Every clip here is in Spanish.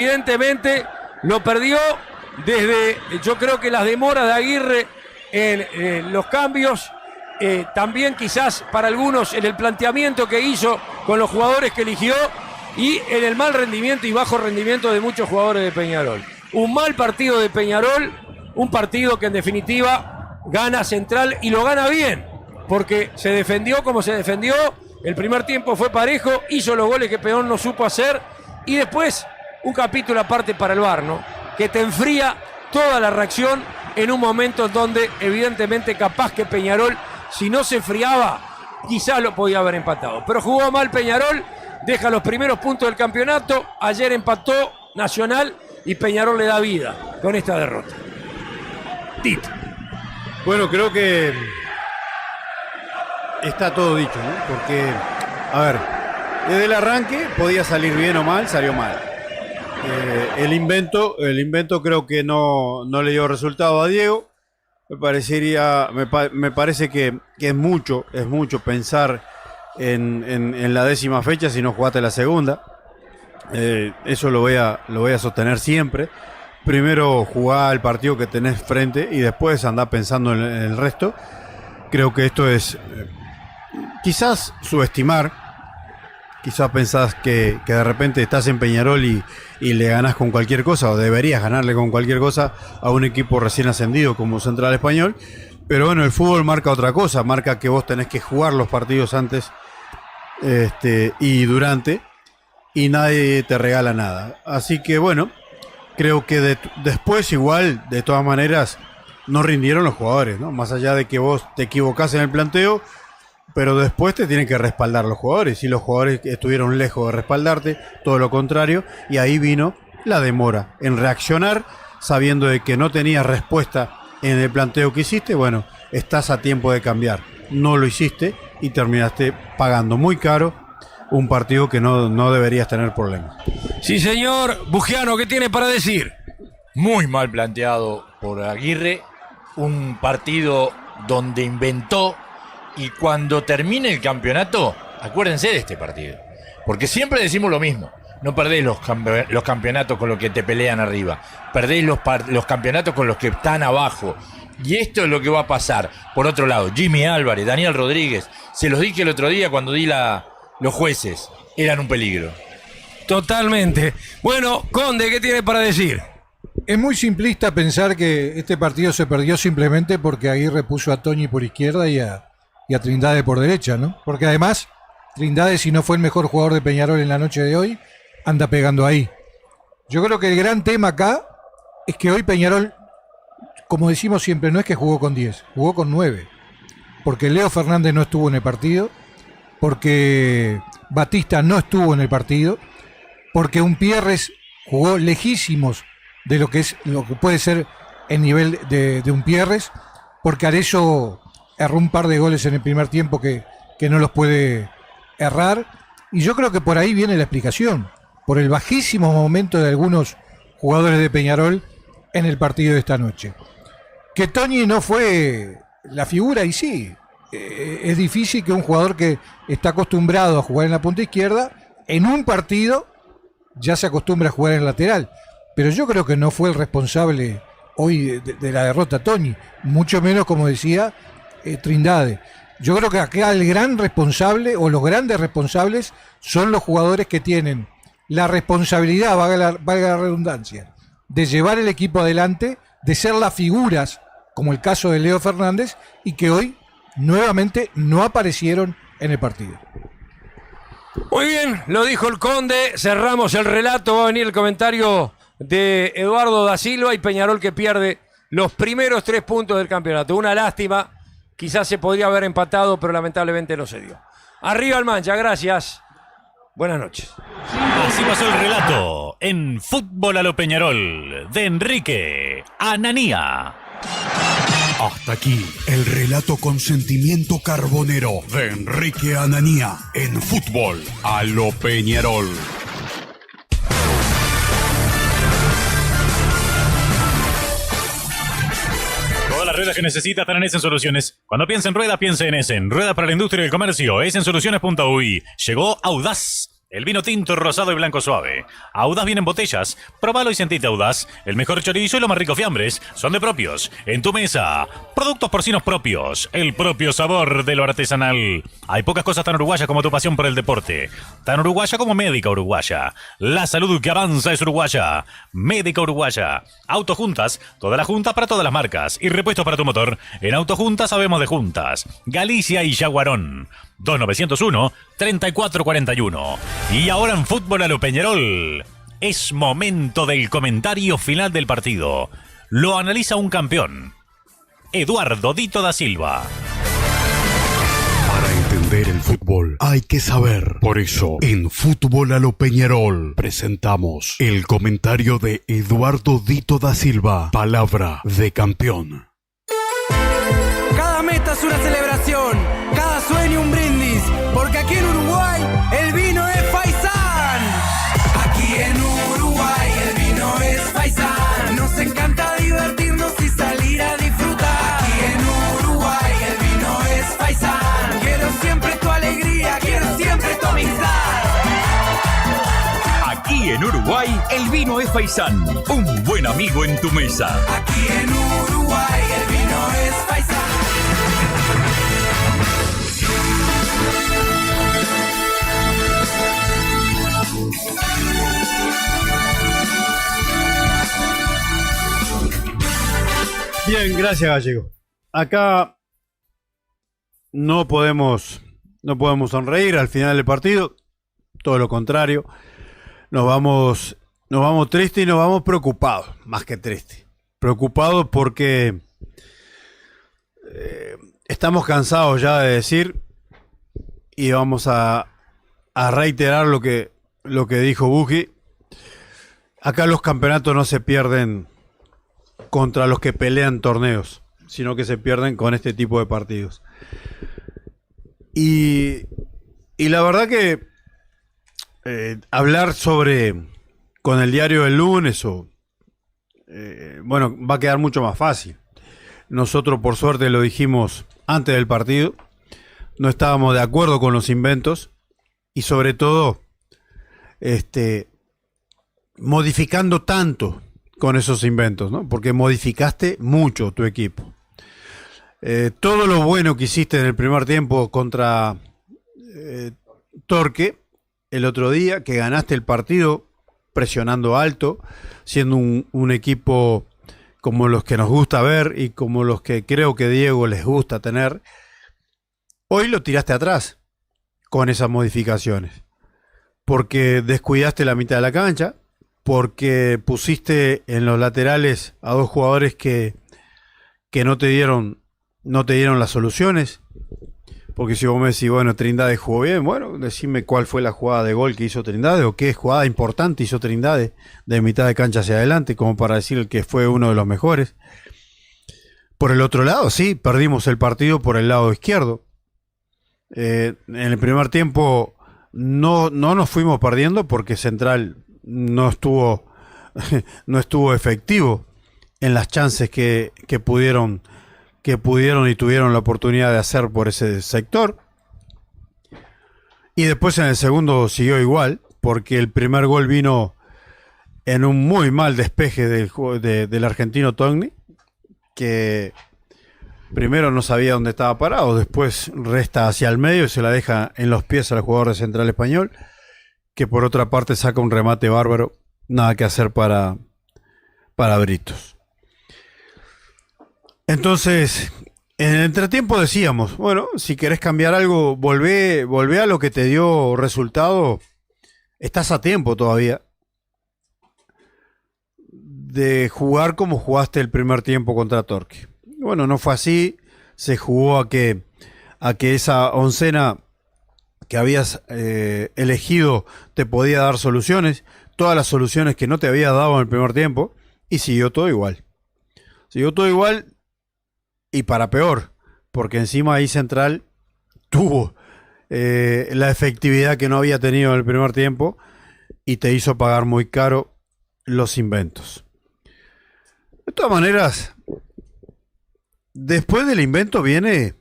Evidentemente lo perdió desde, yo creo que las demoras de Aguirre en los cambios, también quizás para algunos en el planteamiento que hizo con los jugadores que eligió y en el mal rendimiento y bajo rendimiento de muchos jugadores de Peñarol. Un mal partido de Peñarol, un partido que en definitiva gana Central y lo gana bien, porque se defendió como se defendió, el primer tiempo fue parejo, hizo los goles que Peñarol no supo hacer y después un capítulo aparte para el VAR, ¿no? Que te enfría toda la reacción en un momento donde evidentemente capaz que Peñarol, si no se enfriaba, quizás lo podía haber empatado. Pero jugó mal Peñarol, deja los primeros puntos del campeonato, ayer empató Nacional y Peñarol le da vida con esta derrota. Tito. Bueno, creo que está todo dicho, ¿no? Porque, a ver, desde el arranque podía salir bien o mal, salió mal. El invento creo que no le dio resultado a Diego. Me parece que es mucho pensar en la 10ª fecha si no jugaste la segunda. Eso lo voy a sostener siempre. Primero jugá el partido que tenés frente y después andá pensando en el resto. Creo que esto es quizás subestimar. Quizás pensás que de repente estás en Peñarol y le ganás con cualquier cosa, o deberías ganarle con cualquier cosa a un equipo recién ascendido como Central Español. Pero bueno, el fútbol marca otra cosa, marca que vos tenés que jugar los partidos antes y durante, y nadie te regala nada. Así que bueno, creo que después igual, de todas maneras, no rindieron los jugadores, ¿no? Más allá de que vos te equivocás en el planteo, pero después te tienen que respaldar los jugadores, y los jugadores estuvieron lejos de respaldarte, todo lo contrario, y ahí vino la demora en reaccionar, sabiendo de que no tenías respuesta en el planteo que hiciste. Bueno, estás a tiempo de cambiar, no lo hiciste y terminaste pagando muy caro un partido que no deberías tener problemas. Sí, señor. Bugiano, ¿qué tiene para decir? Muy mal planteado por Aguirre, un partido donde inventó. Y cuando termine el campeonato, acuérdense de este partido. Porque siempre decimos lo mismo. No perdés los campeonatos con los que te pelean arriba. Perdés los campeonatos con los que están abajo. Y esto es lo que va a pasar. Por otro lado, Jimmy Álvarez, Daniel Rodríguez. Se los dije el otro día cuando di los jueces. Eran un peligro. Totalmente. Bueno, Conde, ¿qué tiene para decir? Es muy simplista pensar que este partido se perdió simplemente porque Aguirre puso a Toñi por izquierda y a Trindade por derecha, ¿no? Porque además, Trindade, si no fue el mejor jugador de Peñarol en la noche de hoy, anda pegando ahí. Yo creo que el gran tema acá es que hoy Peñarol, como decimos siempre, no es que jugó con 10, jugó con 9. Porque Leo Fernández no estuvo en el partido, porque Batista no estuvo en el partido, porque Umpierres jugó lejísimos de lo que puede ser el nivel de Umpierres, porque Arezzo erró un par de goles en el primer tiempo que no los puede errar. Y yo creo que por ahí viene la explicación, por el bajísimo momento de algunos jugadores de Peñarol en el partido de esta noche. Que Toñi no fue la figura, y sí, es difícil que un jugador que está acostumbrado a jugar en la punta izquierda, en un partido ya se acostumbra a jugar en lateral. Pero yo creo que no fue el responsable hoy de la derrota Toñi, mucho menos, como decía, Trindade. Yo creo que acá el gran responsable o los grandes responsables son los jugadores que tienen la responsabilidad, valga la redundancia, de llevar el equipo adelante, de ser las figuras, como el caso de Leo Fernández, y que hoy nuevamente no aparecieron en el partido. Muy bien, lo dijo el Conde, cerramos el relato, va a venir el comentario de Eduardo da Silva y Peñarol que pierde los primeros 3 puntos del campeonato. Una lástima. Quizás se podría haber empatado, pero lamentablemente no se dio. Arriba el Mancha, gracias. Buenas noches. Así pasó el relato en Fútbol a lo Peñarol de Enrique Ananía. Hasta aquí el relato con sentimiento carbonero de Enrique Ananía en Fútbol a lo Peñarol. Todas las ruedas que necesita están en Essen Soluciones. Cuando piensa en rueda, piensa en Essen. Rueda para la industria y el comercio. Essen Soluciones.uy. Llegó Audaz, El vino tinto, rosado y blanco suave. Audaz viene en botellas. Probalo y sentite Audaz. El mejor chorizo y los más ricos fiambres son de propios. En tu mesa, productos porcinos propios. El propio sabor de lo artesanal. Hay pocas cosas tan uruguayas como tu pasión por el deporte. Tan uruguaya como Médica Uruguaya. La salud que avanza es uruguaya. Médica Uruguaya. Autojuntas, toda la junta para todas las marcas. Y repuestos para tu motor. En Autojuntas sabemos de juntas. Galicia y Yaguarón. 2901-3441. Y ahora en Fútbol a lo Peñarol, es momento del comentario final del partido. Lo analiza un campeón, Eduardo Dito da Silva. Para entender el fútbol hay que saber. Por eso, en Fútbol a lo Peñarol presentamos el comentario de Eduardo Dito da Silva. Palabra de campeón. Cada meta es una celebración, cada sueño un brindis, porque aquí en Uruguay el vino es Faisán. Aquí en Uruguay el vino es Faisán. Nos encanta divertirnos y salir a disfrutar. Aquí en Uruguay el vino es Faisán. Quiero siempre tu alegría, quiero siempre tu amistad. Aquí en Uruguay el vino es Faisán, un buen amigo en tu mesa. Aquí en Uruguay el vino es Faisán. Bien, gracias, Gallego. Acá no podemos sonreír al final del partido, todo lo contrario. Nos vamos tristes y nos vamos preocupados, más que tristes. Preocupados porque estamos cansados ya de decir, y vamos a reiterar lo que dijo Buji. Acá los campeonatos no se pierden contra los que pelean torneos, sino que se pierden con este tipo de partidos. Y la verdad que hablar con el diario del lunes bueno, va a quedar mucho más fácil. Nosotros por suerte lo dijimos antes del partido, no estábamos de acuerdo con los inventos y sobre todo modificando tanto con esos inventos, ¿no? Porque modificaste mucho tu equipo. Todo lo bueno que hiciste en el primer tiempo contra Torque el otro día, que ganaste el partido presionando alto, siendo un equipo como los que nos gusta ver y como los que creo que Diego les gusta tener, hoy lo tiraste atrás con esas modificaciones. Porque descuidaste la mitad de la cancha, porque pusiste en los laterales a dos jugadores que no te dieron las soluciones. Porque si vos me decís, bueno, Trindade jugó bien, bueno, decime cuál fue la jugada de gol que hizo Trindade o qué jugada importante hizo Trindade de mitad de cancha hacia adelante, como para decir que fue uno de los mejores. Por el otro lado, sí, perdimos el partido por el lado izquierdo. En el primer tiempo no nos fuimos perdiendo porque Central no estuvo efectivo en las chances que pudieron y tuvieron la oportunidad de hacer por ese sector. Y después en el segundo siguió igual, porque el primer gol vino en un muy mal despeje del argentino Togni, que primero no sabía dónde estaba parado, después resta hacia el medio y se la deja en los pies al jugador de Central Español, que por otra parte saca un remate bárbaro, nada que hacer para Britos. Entonces, en el entretiempo decíamos, bueno, si querés cambiar algo, volvé a lo que te dio resultado, estás a tiempo todavía de jugar como jugaste el primer tiempo contra Torque. Bueno, no fue así, se jugó a que esa oncena que habías elegido te podía dar soluciones, todas las soluciones que no te había dado en el primer tiempo, y siguió todo igual. Y para peor, porque encima ahí Central tuvo la efectividad que no había tenido en el primer tiempo y te hizo pagar muy caro los inventos. De todas maneras, después del invento viene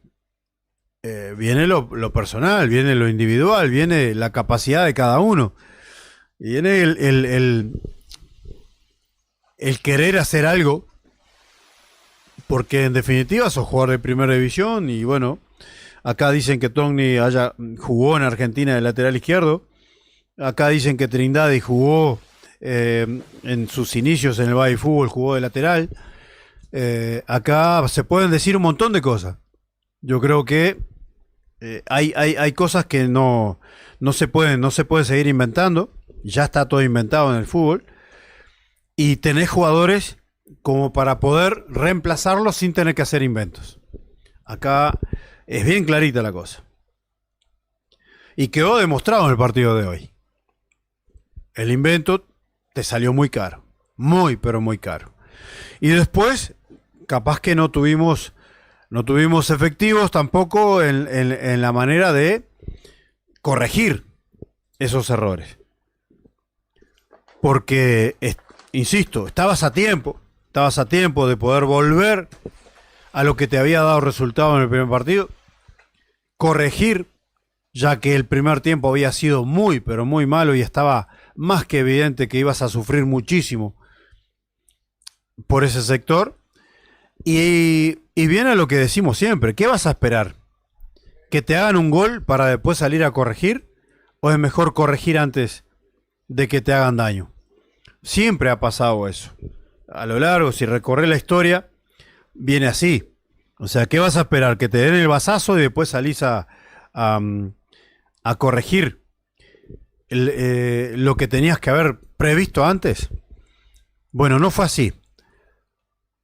viene lo personal, viene lo individual, viene la capacidad de cada uno. Viene el querer hacer algo, porque en definitiva sos jugador de primera división y bueno, acá dicen que Togni jugó en Argentina de lateral izquierdo, acá dicen que Trindade jugó en sus inicios en el Valle Fútbol, jugó de lateral. Acá se pueden decir un montón de cosas. Yo creo que hay cosas que no se pueden seguir inventando. Ya está todo inventado en el fútbol. Y tenés jugadores como para poder reemplazarlos sin tener que hacer inventos. Acá es bien clarita la cosa. Y quedó demostrado en el partido de hoy. El invento te salió muy caro. Muy, pero muy caro. Y después, capaz que no tuvimos efectivos tampoco en la manera de corregir esos errores. Porque, insisto, estabas a tiempo de poder volver a lo que te había dado resultado en el primer partido, corregir, ya que el primer tiempo había sido muy, pero muy malo y estaba más que evidente que ibas a sufrir muchísimo por ese sector. Y viene a lo que decimos siempre, ¿qué vas a esperar? ¿Que te hagan un gol para después salir a corregir? ¿O es mejor corregir antes de que te hagan daño? Siempre ha pasado eso. A lo largo, si recorres la historia, viene así. O sea, ¿qué vas a esperar? ¿Que te den el bazazo y después salís a corregir lo que tenías que haber previsto antes? Bueno, no fue así.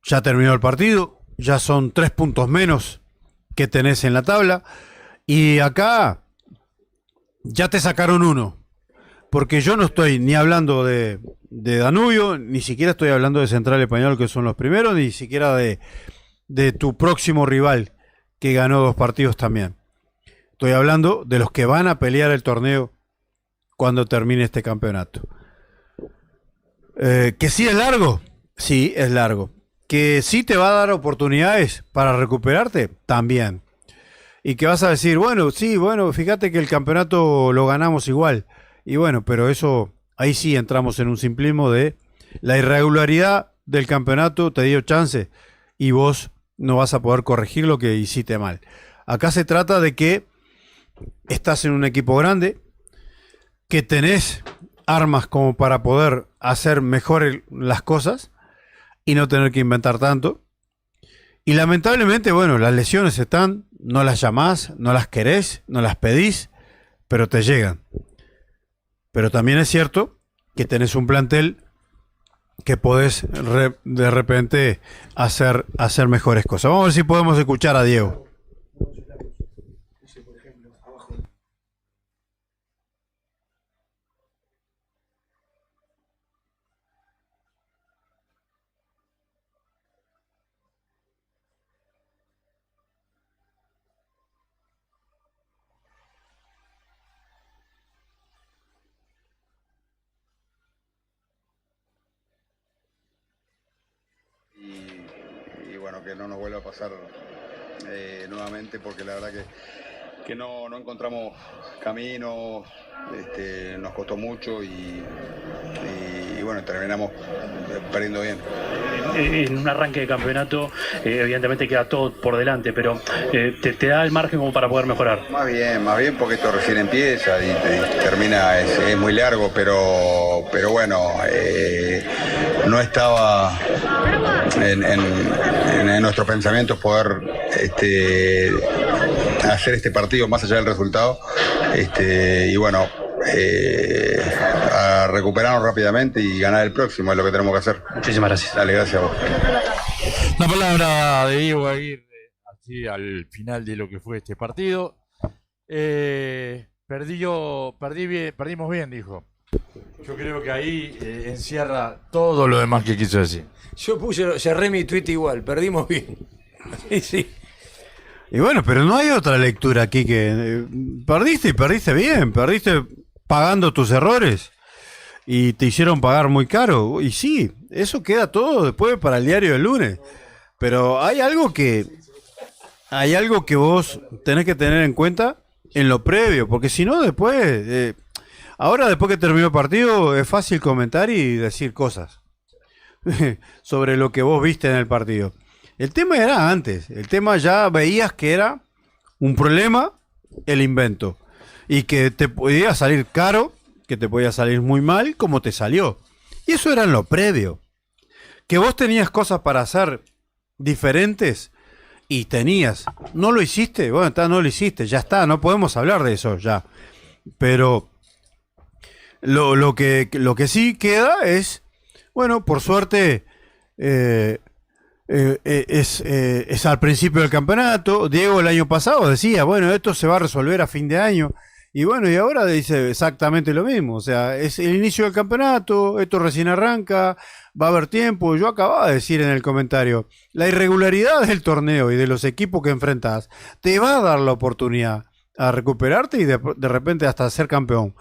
Ya terminó el partido, ya son 3 puntos menos que tenés en la tabla y acá ya te sacaron 1, porque yo no estoy ni hablando de Danubio, ni siquiera estoy hablando de Central Español, que son los primeros, ni siquiera de tu próximo rival, que ganó 2 partidos también. Estoy hablando de los que van a pelear el torneo cuando termine este campeonato. ¿Que sí es largo? Sí, es largo. ¿Que sí te va a dar oportunidades para recuperarte? También. Y que vas a decir, bueno, sí, bueno, fíjate que el campeonato lo ganamos igual. Y bueno, pero eso, ahí sí entramos en un simplismo de la irregularidad del campeonato te dio chance y vos no vas a poder corregir lo que hiciste mal. Acá se trata de que estás en un equipo grande, que tenés armas como para poder hacer mejor las cosas y no tener que inventar tanto. Y lamentablemente, bueno, las lesiones están, no las llamás, no las querés, no las pedís, pero te llegan. Pero también es cierto que tenés un plantel que podés de repente hacer mejores cosas. Vamos a ver si podemos escuchar a Diego. Y bueno, que no nos vuelva a pasar nuevamente, porque la verdad que no encontramos camino, nos costó mucho y bueno, terminamos perdiendo bien. En un arranque de campeonato, evidentemente queda todo por delante, pero te da el margen como para poder mejorar. Más bien porque esto recién empieza y termina, es muy largo, pero bueno, no estaba en nuestros pensamientos poder hacer este partido más allá del resultado, y bueno, a recuperarnos rápidamente y ganar el próximo es lo que tenemos que hacer. Muchísimas gracias. Dale, gracias a vos. La palabra de Diego Aguirre, así al final de lo que fue este partido. Perdimos bien, dijo. Yo creo que ahí encierra todo lo demás que quiso decir. Yo cerré mi tweet igual, perdimos bien. Sí, sí. Y bueno, pero no hay otra lectura aquí que perdiste y perdiste bien, perdiste pagando tus errores y te hicieron pagar muy caro. Y sí, eso queda todo después para el diario del lunes. Pero hay algo que hay algo que vos tenés que tener en cuenta en lo previo, porque si no después, ahora después que terminó el partido es fácil comentar y decir cosas sobre lo que vos viste en el partido. El tema era antes, el tema ya veías que era un problema el invento y que te podía salir caro, que te podía salir muy mal, como te salió. Y eso era en lo previo. Que vos tenías cosas para hacer diferentes y tenías, no lo hiciste, bueno, no lo hiciste, ya está, no podemos hablar de eso ya. Pero lo que sí queda es, bueno, por suerte es al principio del campeonato. Diego el año pasado decía, bueno, esto se va a resolver a fin de año. Y bueno, y ahora dice exactamente lo mismo. O sea, es el inicio del campeonato, esto recién arranca, va a haber tiempo. Yo acababa de decir en el comentario, la irregularidad del torneo y de los equipos que enfrentás te va a dar la oportunidad a recuperarte y de repente hasta ser campeón.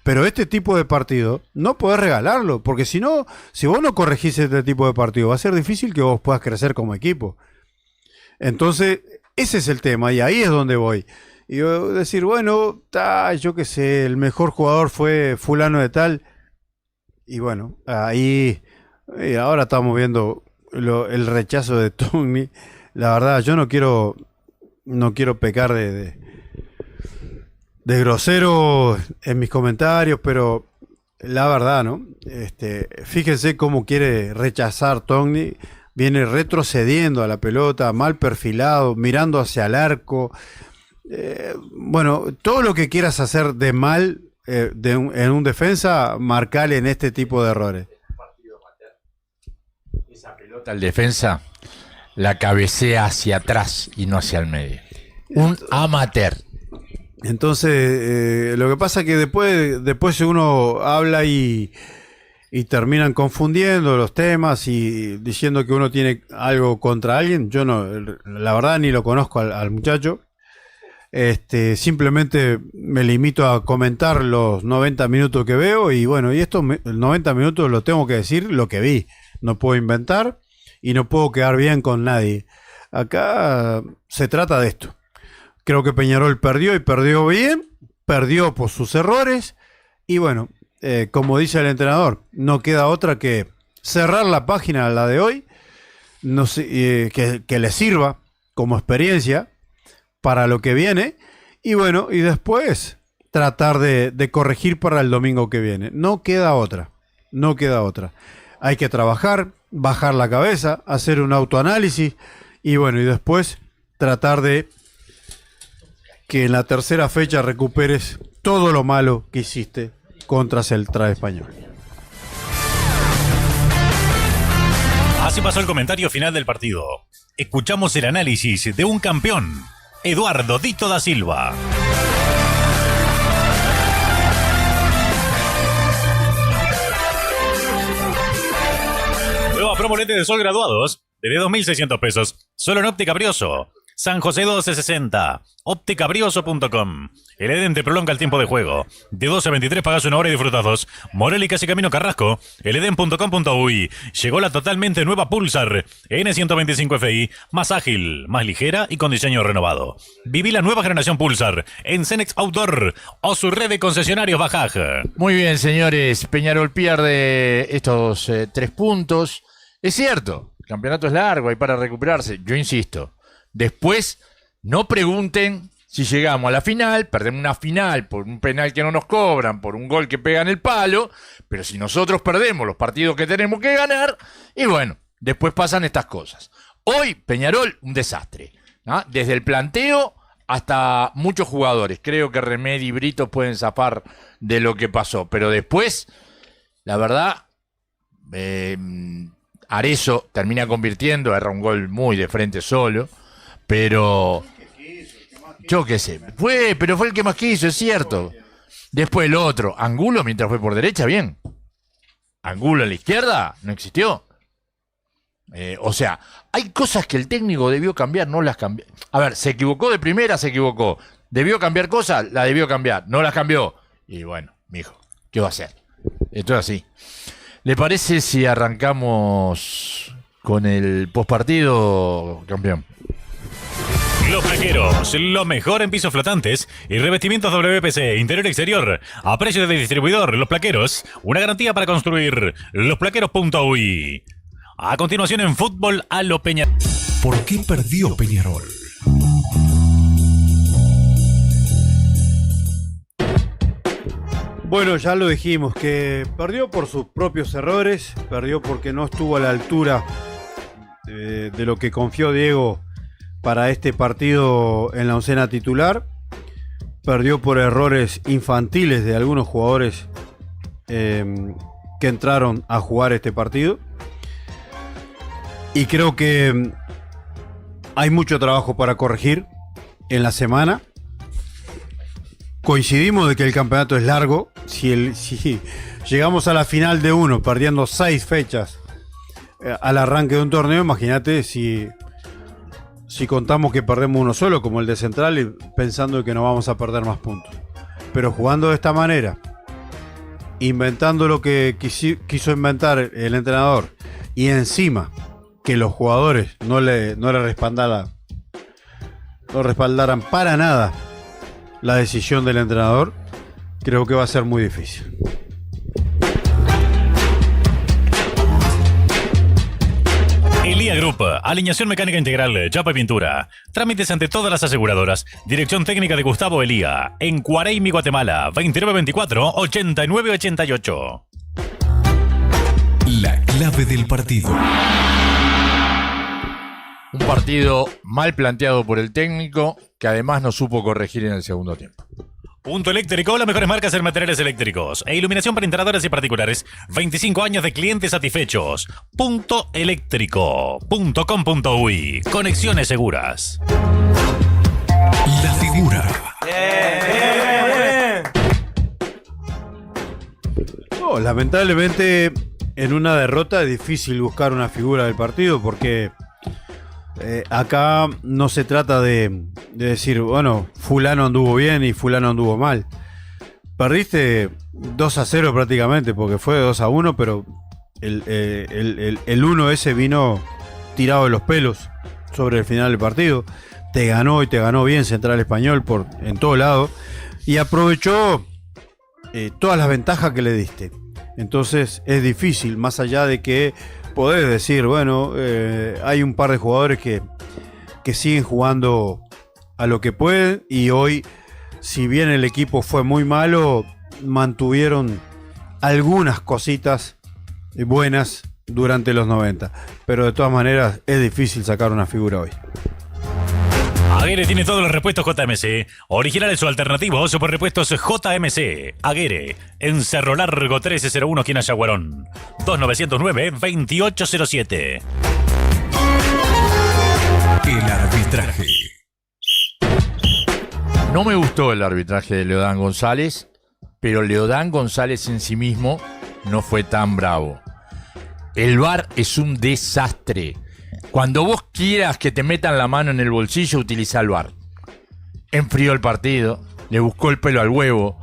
Pero este tipo de partido no podés regalarlo, porque si no, si vos no corregís este tipo de partido, va a ser difícil que vos puedas crecer como equipo. Entonces, ese es el tema y ahí es donde voy. Y yo decir, bueno, yo qué sé, el mejor jugador fue fulano de tal. Y bueno, ahí ahora estamos viendo el rechazo de Tony. La verdad, yo no quiero pecar de grosero en mis comentarios, pero la verdad, ¿no? Fíjense cómo quiere rechazar Tony. Viene retrocediendo a la pelota, mal perfilado, mirando hacia el arco. Bueno, todo lo que quieras hacer de mal en un defensa, marcale en este tipo de errores. Esa pelota al defensa la cabecea hacia atrás y no hacia el medio. Un amateur. Entonces, lo que pasa es que después uno habla y terminan confundiendo los temas y diciendo que uno tiene algo contra alguien. Yo no, la verdad ni lo conozco al muchacho. Simplemente me limito a comentar los 90 minutos que veo y bueno, y estos 90 minutos lo tengo que decir lo que vi. No puedo inventar y no puedo quedar bien con nadie. Acá se trata de esto. Creo que Peñarol perdió y perdió bien, perdió por sus errores y bueno, como dice el entrenador, no queda otra que cerrar la página a la de hoy, no sé, que le sirva como experiencia para lo que viene y bueno, y después tratar de corregir para el domingo que viene. No queda otra. Hay que trabajar, bajar la cabeza, hacer un autoanálisis y bueno, y después tratar de que en la tercera fecha recuperes todo lo malo que hiciste contra Central Español. Así pasó el comentario final del partido. Escuchamos el análisis de un campeón, Eduardo Dito da Silva. Nueva promo lentes de sol graduados de 2.600 pesos. Solo en Óptica Brioso. San José 1260. Ópticabrioso.com. El Edén te prolonga el tiempo de juego. De 12 a 23 pagas una hora y disfrutas dos. Morel y casi camino Carrasco. Eleden.com.uy. Llegó la totalmente nueva Pulsar N125 Fi. Más ágil, más ligera y con diseño renovado. Viví la nueva generación Pulsar en Cenex Outdoor o su red de concesionarios Bajaj. Muy bien, señores. Peñarol pierde estos 3 puntos. Es cierto, el campeonato es largo, hay para recuperarse. Yo insisto. Después, no pregunten si llegamos a la final, perdemos una final por un penal que no nos cobran, por un gol que pega en el palo, pero si nosotros perdemos los partidos que tenemos que ganar, y bueno, después pasan estas cosas. Hoy, Peñarol, un desastre, ¿no? Desde el planteo hasta muchos jugadores. Creo que Remedi y Brito pueden zafar de lo que pasó, pero después, la verdad, Arezzo termina convirtiendo, erra un gol muy de frente solo. Pero yo qué sé, pero fue el que más quiso, es cierto. Después el otro, Angulo, mientras fue por derecha, bien. Angulo a la izquierda, no existió. O sea, hay cosas que el técnico debió cambiar, no las cambió. A ver, se equivocó de primera, se equivocó. ¿Debió cambiar cosas? La debió cambiar, no las cambió. Y bueno, mijo, ¿qué va a hacer? Esto es así. ¿Le parece si arrancamos con el postpartido, campeón? Los Plaqueros, lo mejor en pisos flotantes y revestimientos WPC interior y exterior. A precio de distribuidor, Los Plaqueros, una garantía para construir. Losplaqueros.uy. A continuación en Fútbol a lo Peñarol. ¿Por qué perdió Peñarol? Bueno, ya lo dijimos, que perdió por sus propios errores, perdió porque no estuvo a la altura de lo que confió Diego para este partido en la oncena titular, perdió por errores infantiles de algunos jugadores que entraron a jugar este partido, y creo que hay mucho trabajo para corregir en la semana. Coincidimos de que el campeonato es largo. Si llegamos a la final de uno perdiendo 6 fechas al arranque de un torneo, imagínate si contamos que perdemos uno solo, como el de Central, y pensando que no vamos a perder más puntos. Pero jugando de esta manera, inventando lo que quiso inventar el entrenador, y encima que los jugadores no le respaldaran para nada la decisión del entrenador, creo que va a ser muy difícil. Elía Group, alineación mecánica integral, chapa y pintura. Trámites ante todas las aseguradoras. Dirección técnica de Gustavo Elía, en Cuareimi, Guatemala, 2924-8988. La clave del partido. Un partido mal planteado por el técnico, que además no supo corregir en el segundo tiempo. Punto Eléctrico, las mejores marcas en materiales eléctricos e iluminación para instaladores y particulares. 25 años de clientes satisfechos. Puntoeléctrico.com.uy. Conexiones seguras. La figura. No, lamentablemente en una derrota es difícil buscar una figura del partido, porque acá no se trata de decir, bueno, fulano anduvo bien y fulano anduvo mal. Perdiste 2-0 prácticamente, porque fue 2-1, pero el 1 ese vino tirado de los pelos sobre el final del partido. Te ganó, y te ganó bien Central Español en todo lado, y aprovechó todas las ventajas que le diste. Entonces es difícil, más allá de que podés decir, bueno, hay un par de jugadores que siguen jugando a lo que pueden, y hoy, si bien el equipo fue muy malo, mantuvieron algunas cositas buenas durante los 90. Pero de todas maneras es difícil sacar una figura hoy. Aguere tiene todos los repuestos JMC, originales o alternativos por repuestos JMC. Aguere, en Cerro Largo 1301, esquina Yaguarón. 2909-2807. El arbitraje. No me gustó el arbitraje de Leodán González, pero Leodán González en sí mismo no fue tan bravo. El VAR es un desastre. Cuando vos quieras que te metan la mano en el bolsillo, utiliza el VAR. Enfrió el partido, le buscó el pelo al huevo.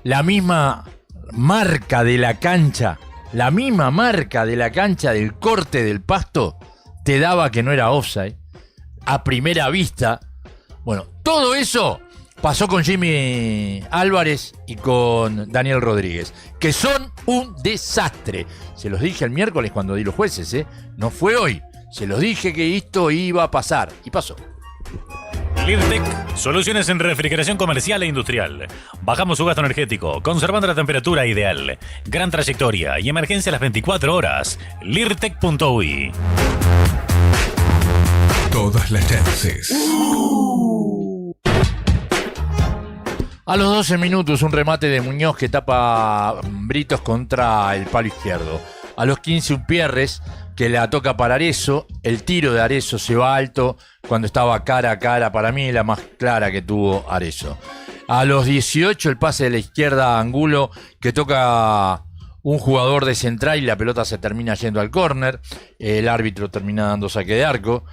La misma marca de la cancha, del corte del pasto, te daba que no era offside. A primera vista. Bueno, todo eso pasó con Jimmy Álvarez y con Daniel Rodríguez, que son un desastre. Se los dije el miércoles cuando di los jueces, no fue hoy. Se los dije que esto iba a pasar, y pasó. Lirtec, soluciones en refrigeración comercial e industrial. Bajamos su gasto energético, conservando la temperatura ideal. Gran trayectoria y emergencia a las 24 horas. Lirtec.uy. Todas las chances. A los 12 minutos, un remate de Muñoz que tapa Britos contra el palo izquierdo. A los 15, un Pierres que la toca para Arezzo. El tiro de Arezzo se va alto cuando estaba cara a cara. Para mí, la más clara que tuvo Arezzo. A los 18, el pase de la izquierda a Angulo que toca un jugador de Central y la pelota se termina yendo al córner. El árbitro termina dando saque de arco.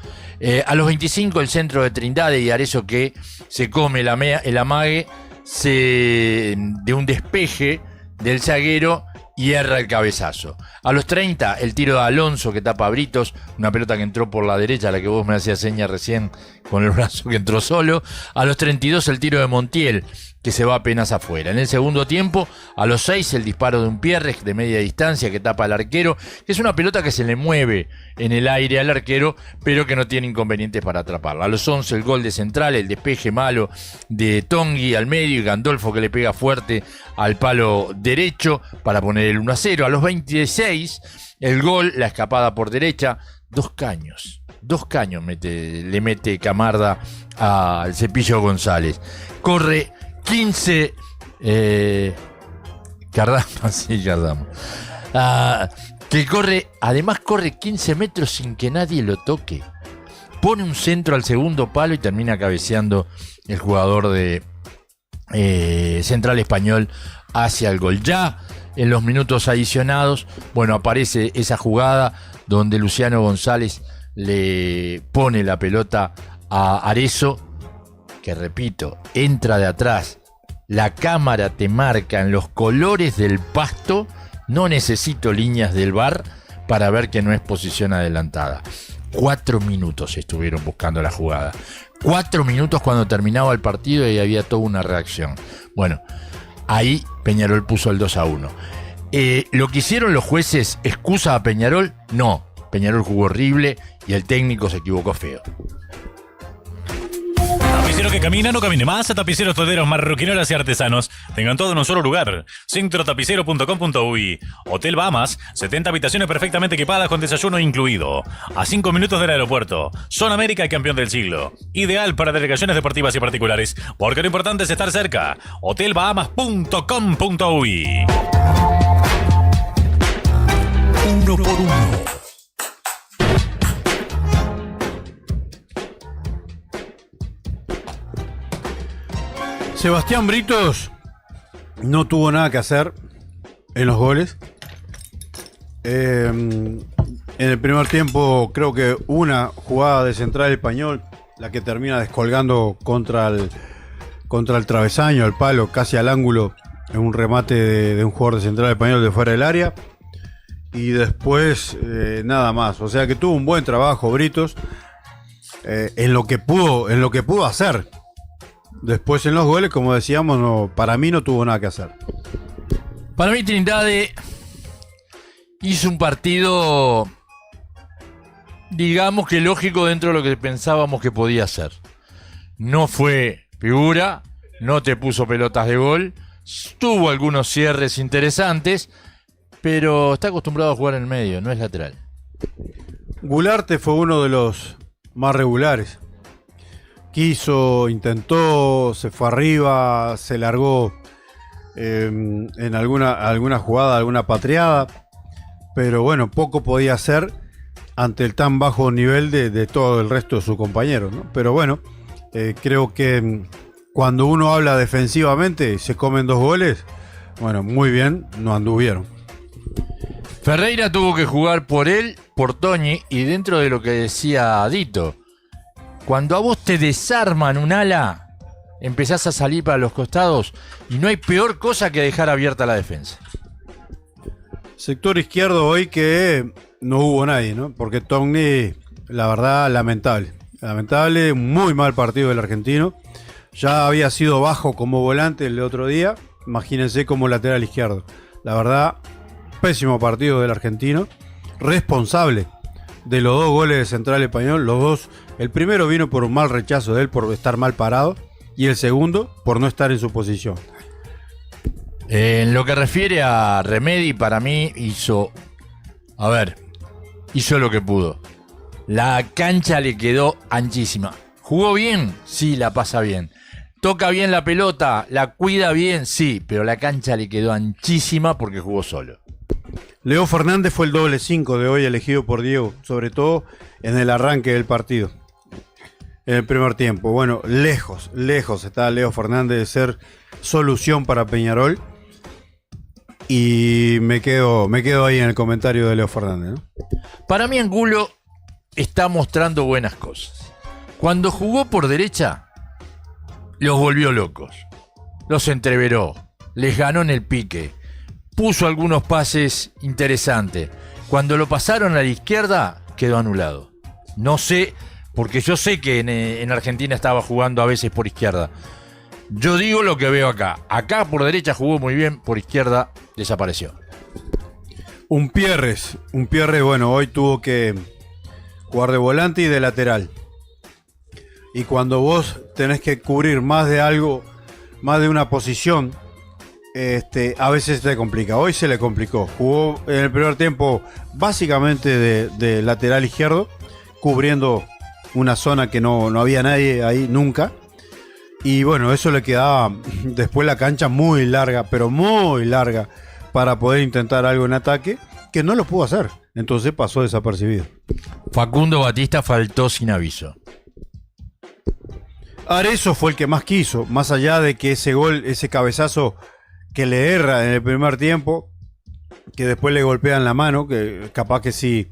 A los 25, el centro de Trindade y Arezzo que se come el amague de un despeje del zaguero y erra el cabezazo. A los 30, el tiro de Alonso que tapa a Britos, una pelota que entró por la derecha, la que vos me hacías seña recién con el brazo que entró solo. A los 32, el tiro de Montiel, que se va apenas afuera. En el segundo tiempo, a los 6, el disparo de un Pierres de media distancia que tapa al arquero, que es una pelota que se le mueve en el aire al arquero, pero que no tiene inconvenientes para atraparla. A los 11, el gol de Central, el despeje malo de Tongui al medio y Gandolfo que le pega fuerte al palo derecho para poner el 1-0. A los 26, el gol, la escapada por derecha, dos caños le mete Camarda al Cepillo González. Corre 15 Cardama, que corre, además corre 15 metros sin que nadie lo toque. Pone un centro al segundo palo y termina cabeceando el jugador de Central Español hacia el gol. Ya en los minutos adicionados, bueno, aparece esa jugada donde Luciano González le pone la pelota a Arezzo, que repito, entra de atrás. La cámara te marca en los colores del pasto. No necesito líneas del VAR para ver que no es posición adelantada. 4 minutos estuvieron buscando la jugada. 4 minutos cuando terminaba el partido y había toda una reacción. Bueno, ahí Peñarol puso el 2-1. ¿Lo que hicieron los jueces excusa a Peñarol? No. Peñarol jugó horrible y el técnico se equivocó feo. Tapicero que camina, no camine más. Tapiceros, toderos, marroquineras y artesanos. Tengan todo en un solo lugar. Centrotapicero.com.uy. Hotel Bahamas, 70 habitaciones perfectamente equipadas con desayuno incluido. A 5 minutos del aeropuerto. Zona América y campeón del siglo. Ideal para delegaciones deportivas y particulares, porque lo importante es estar cerca. Hotelbahamas.com.uy. Uno por uno. Sebastián Britos no tuvo nada que hacer en los goles. En el primer tiempo creo que una jugada de Central Español, la que termina descolgando contra el travesaño, al palo, casi al ángulo, en un remate de un jugador de Central Español de fuera del área. Y después nada más. O sea que tuvo un buen trabajo Britos en lo que pudo hacer. Después en los goles, como decíamos, no, para mí no tuvo nada que hacer. Para mí Trindade hizo un partido, digamos que lógico dentro de lo que pensábamos que podía hacer. No fue figura, no te puso pelotas de gol, tuvo algunos cierres interesantes, pero está acostumbrado a jugar en el medio, no es lateral. Gularte fue uno de los más regulares. Quiso, intentó, se fue arriba, se largó en alguna jugada, alguna patriada, pero bueno, poco podía hacer ante el tan bajo nivel de todo el resto de sus compañeros, ¿no? Pero bueno, creo que cuando uno habla defensivamente, se comen 2 goles, bueno, muy bien, no anduvieron. Ferreira tuvo que jugar por él, por Toñi, y dentro de lo que decía Dito, cuando a vos te desarman un ala, empezás a salir para los costados y no hay peor cosa que dejar abierta la defensa. Sector izquierdo hoy que no hubo nadie, ¿no? Porque Togni, la verdad, lamentable. Lamentable, muy mal partido del argentino. Ya había sido bajo como volante el otro día. Imagínense como lateral izquierdo. La verdad, pésimo partido del argentino. Responsable de los 2 goles de Central Español, los 2. El primero vino por un mal rechazo de él, por estar mal parado, y el segundo por no estar en su posición. En lo que refiere a Remedi, para mí hizo lo que pudo. La cancha le quedó anchísima. ¿Jugó bien? Sí, la pasa bien. ¿Toca bien la pelota? ¿La cuida bien? Sí, pero la cancha le quedó anchísima porque jugó solo. Leo Fernández fue el doble 5 de hoy elegido por Diego, sobre todo en el arranque del partido. En el primer tiempo. Bueno, lejos está Leo Fernández de ser solución para Peñarol. Y me quedo ahí en el comentario de Leo Fernández, ¿no? Para mí Angulo está mostrando buenas cosas. Cuando jugó por derecha, los volvió locos. Los entreveró. Les ganó en el pique. puso algunos pases interesantes. Cuando lo pasaron a la izquierda, quedó anulado. No sé, porque yo sé que en Argentina estaba jugando a veces por izquierda. Yo digo lo que veo acá. Acá por derecha jugó muy bien, por izquierda desapareció. Un Pierre, bueno, hoy tuvo que jugar de volante y de lateral. Y cuando vos tenés que cubrir más de algo, más de una posición, a veces te complica. Hoy se le complicó. Jugó en el primer tiempo básicamente de lateral izquierdo, cubriendo una zona que no había nadie ahí nunca. Y bueno, eso le quedaba después la cancha muy larga, pero muy larga, para poder intentar algo en ataque, que no lo pudo hacer. Entonces pasó desapercibido. Facundo Batista faltó sin aviso. Arezzo fue el que más quiso, más allá de que ese gol, ese cabezazo que le erra en el primer tiempo, que después le golpean la mano, que capaz que sí,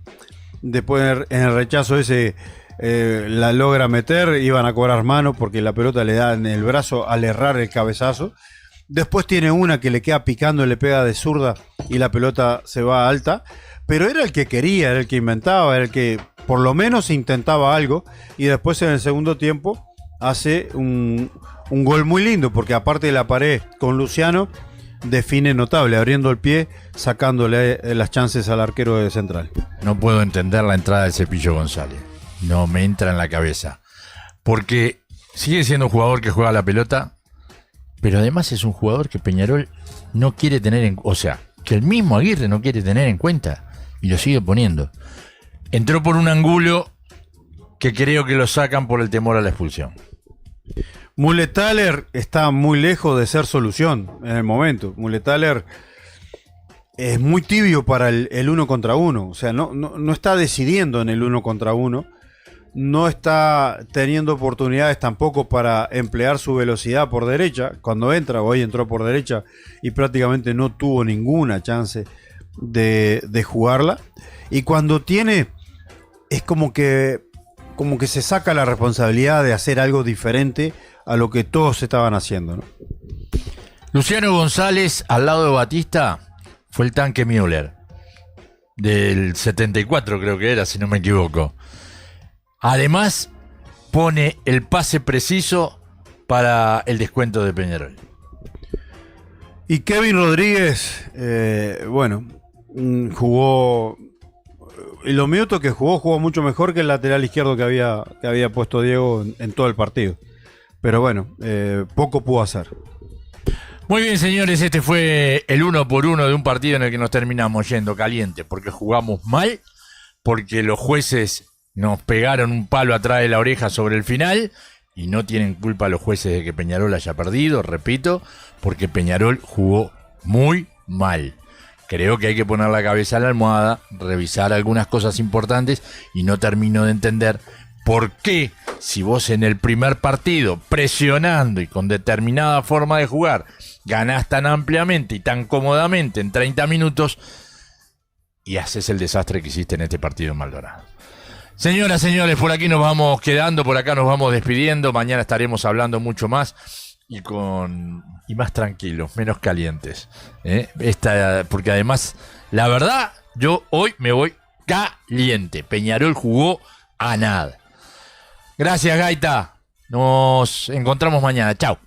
después en el rechazo ese la logra meter, iban a cobrar mano porque la pelota le da en el brazo al errar el cabezazo. Después tiene una que le queda picando y le pega de zurda y la pelota se va alta, pero era el que quería, era el que inventaba, era el que por lo menos intentaba algo, y después en el segundo tiempo hace un gol muy lindo, porque aparte de la pared con Luciano, define notable, abriendo el pie, sacándole las chances al arquero de Central. No puedo entender la entrada del Cepillo González. No me entra en la cabeza. Porque sigue siendo un jugador que juega la pelota, pero además es un jugador que Peñarol no quiere tener en... O sea, que el mismo Aguirre no quiere tener en cuenta y lo sigue poniendo. Entró por un ángulo que creo que lo sacan por el temor a la expulsión. Mulethaler está muy lejos de ser solución en el momento. Mulethaler es muy tibio para el uno contra uno. O sea, no está decidiendo en el uno contra uno. No está teniendo oportunidades tampoco para emplear su velocidad por derecha. Cuando entra, hoy entró por derecha y prácticamente no tuvo ninguna chance de jugarla. Y cuando tiene, es como que se saca la responsabilidad de hacer algo diferente a lo que todos estaban haciendo, ¿no? Luciano González, al lado de Batista, fue el tanque Müller. Del 74 creo que era, si no me equivoco. Además, pone el pase preciso para el descuento de Peñarol. Y Kevin Rodríguez, jugó... Y los minutos que jugó mucho mejor que el lateral izquierdo que había puesto Diego en todo el partido. Pero bueno, poco pudo hacer. Muy bien, señores, este fue el 1-por-1 de un partido en el que nos terminamos yendo caliente, porque jugamos mal, porque los jueces nos pegaron un palo atrás de la oreja sobre el final, y no tienen culpa los jueces de que Peñarol haya perdido, repito, porque Peñarol jugó muy mal. Creo que hay que poner la cabeza en la almohada, revisar algunas cosas importantes, y no termino de entender por qué, si vos en el primer partido, presionando y con determinada forma de jugar, ganás tan ampliamente y tan cómodamente en 30 minutos y haces el desastre que hiciste en este partido en Maldonado. Señoras, señores, por aquí nos vamos quedando, por acá nos vamos despidiendo. Mañana estaremos hablando mucho más y más tranquilos, menos calientes. Porque además, la verdad, yo hoy me voy caliente. Peñarol jugó a nada. Gracias, Gaita. Nos encontramos mañana. Chao.